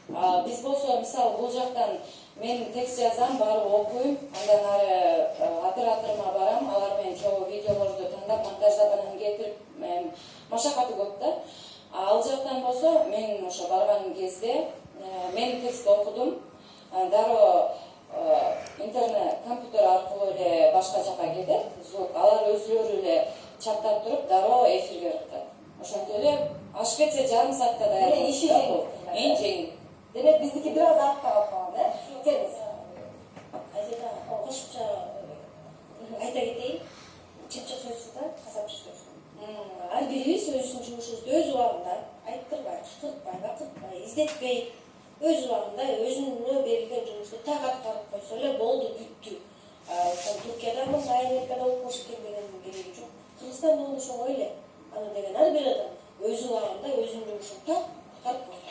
Биз болсо мисалы бул жактан мен текст жазам, барып окуйм, андан ары операторума барам, алар менен чогуу видеолорду тандап монтаждап анан кетирип, машакаты көп да. Ал жактан болсо мен ошо барган кезде мен текст окудум, дароо интернет компьютер аркылуу эле башка жака кетет звук, алар өзүлөрү эле чаптап туруп дароо эфирге ыргытат. Ошентип эле ашып кетсе жарым саатта даяр. Иши жеңил. Эң жеңил. Демек биздики бир аз артта калып калган, Келиңиз. Айзада кошумча айта кетейин. Чыпчык сөзсүз да, касапчы сөзсүз. Ар бирибиз өзүбүздүн жумушубузду өз убагында айттырбай, кышкыртпай, бакыртпай, издетпей, өз убагында өзүнө берилген жумушту так аткарып койсо эле болду, бүттү. Туркияда мындай, Америкада окуш экен деген кереги жок. Кыргызстанда ошондой эле. Аны деген ар бир адам өз убагында өзүнүн жумушун так аткарып койсо